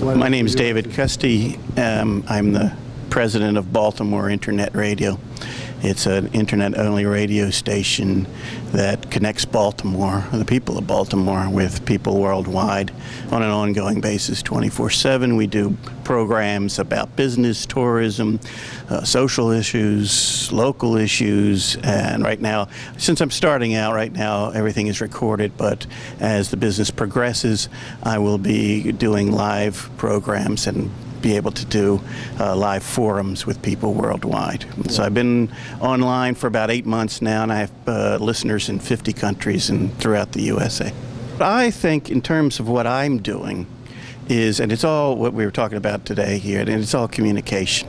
My name is David Custy. I'm the president of Baltimore Internet Radio. It's an internet-only radio station that connects Baltimore, the people of Baltimore, with people worldwide on an ongoing basis, 24/7. We do programs about business, tourism, social issues, local issues, and right now, since I'm starting out right now, everything is recorded, but as the business progresses, I will be doing live programs and be able to do live forums with people worldwide. So I've been online for about 8 months now, and I have listeners in 50 countries and throughout the USA. I think in terms of what I'm doing is, and it's all what we were talking about today here, and it's all communication.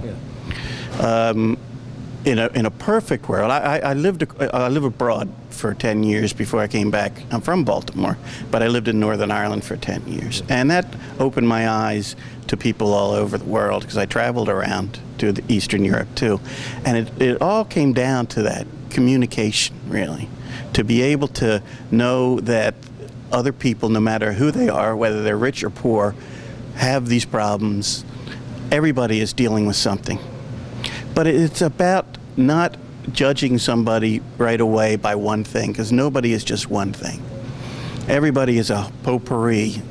In a perfect world, I live abroad for 10 years before I came back. I'm from Baltimore, but I lived in Northern Ireland for 10 years. And that opened my eyes to people all over the world, because I traveled around to Eastern Europe too. And it all came down to that communication, really. To be able to know that other people, no matter who they are, whether they're rich or poor, have these problems. Everybody is dealing with something. But it's about not judging somebody right away by one thing, because nobody is just one thing. Everybody is a potpourri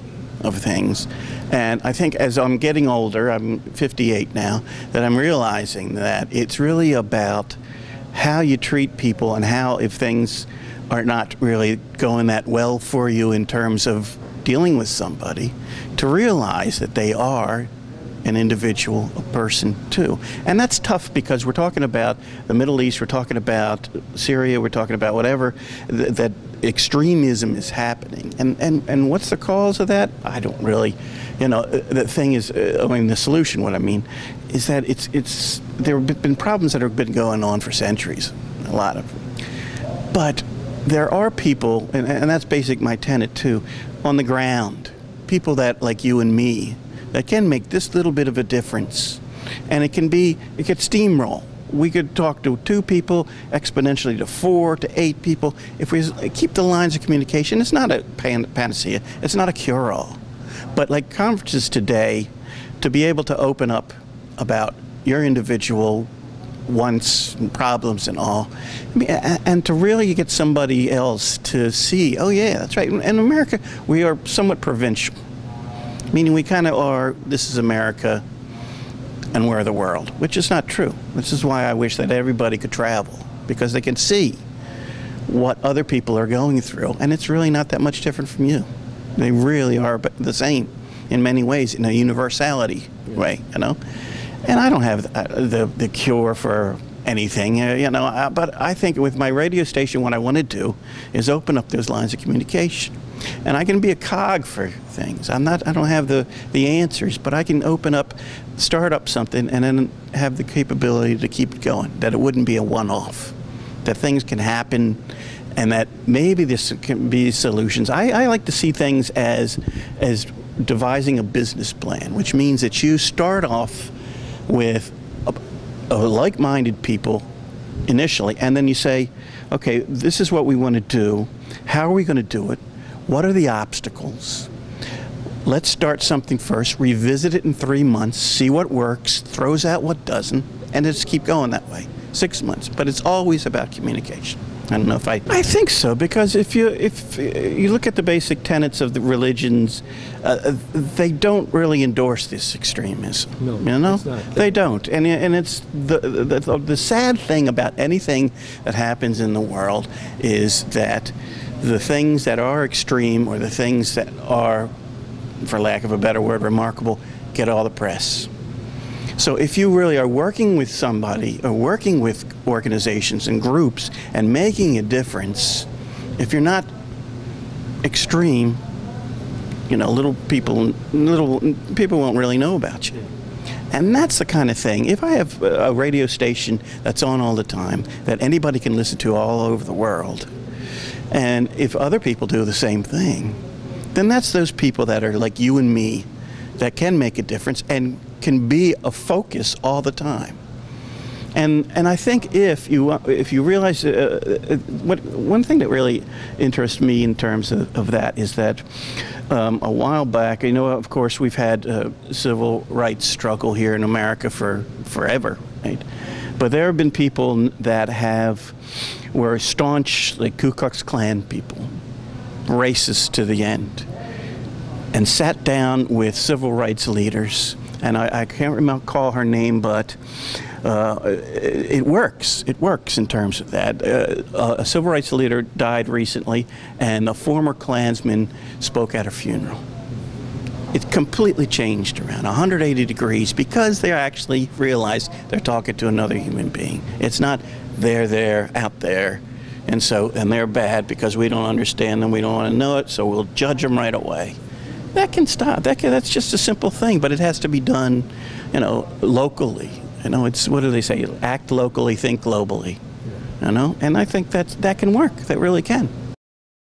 of things. And I think as I'm getting older, I'm 58 now, that I'm realizing that it's really about how you treat people, and how, if things are not really going that well for you in terms of dealing with somebody, to realize that they are an individual, a person too. And that's tough, because we're talking about the Middle East, we're talking about Syria, we're talking about whatever, that extremism is happening. And what's the cause of that? I don't really, the thing is, the solution, what I mean, is that there have been problems that have been going on for centuries, a lot of them. But there are people, and that's my tenet too, on the ground, people that, like you and me, that can make this little bit of a difference. And it could steamroll. We could talk to 2 people, exponentially to 4 to 8 people. If we keep the lines of communication, it's not a panacea, it's not a cure-all. But like conferences today, to be able to open up about your individual wants and problems and all, and to really get somebody else to see, oh yeah, that's right. In America, we are somewhat provincial. Meaning we kind of are, this is America and we're the world, which is not true. This is why I wish that everybody could travel, because they can see what other people are going through, and it's really not that much different from you. They really are the same in many ways, in a universality way, And I don't have the cure for anything, but I think with my radio station, what I want to do is open up those lines of communication. And I can be a cog for things. I don't have the answers, but I can start up something, and then have the capability to keep it going, that it wouldn't be a one-off, that things can happen, and that maybe this can be solutions. I like to see things as devising a business plan, which means that you start off with like-minded people initially, and then you say, okay, this is what we want to do. How are we going to do it? What are the obstacles? Let's start something first, revisit it in 3 months, see what works, throws out what doesn't, and just keep going that way. 6 months, but it's always about communication. I don't know if I think so, because if you look at the basic tenets of the religions, they don't really endorse this extremism. No, it's not. They don't, and it's the sad thing about anything that happens in the world is that the things that are extreme, or the things that are, for lack of a better word, remarkable, get all the press. So if you really are working with somebody, or working with organizations and groups and making a difference, if you're not extreme, little people won't really know about you. And that's the kind of thing. If I have a radio station that's on all the time, that anybody can listen to all over the world, and if other people do the same thing, then that's those people that are like you and me, that can make a difference and can be a focus all the time. And I think if you realize one thing that really interests me in terms of that is that a while back, of course we've had a civil rights struggle here in America for forever, right? But there have been people that were staunch, like Ku Klux Klan people, racist to the end, and sat down with civil rights leaders, and I can't recall her name, but it works. It works in terms of that. A civil rights leader died recently, and a former Klansman spoke at her funeral. It completely changed around 180 degrees because they actually realized they're talking to another human being. It's not they're there, out there, and they're bad because we don't understand them, we don't want to know it, so we'll judge them right away. That can stop. That's just a simple thing, but it has to be done, locally. It's, what do they say? Act locally, think globally. And I think that can work. That really can.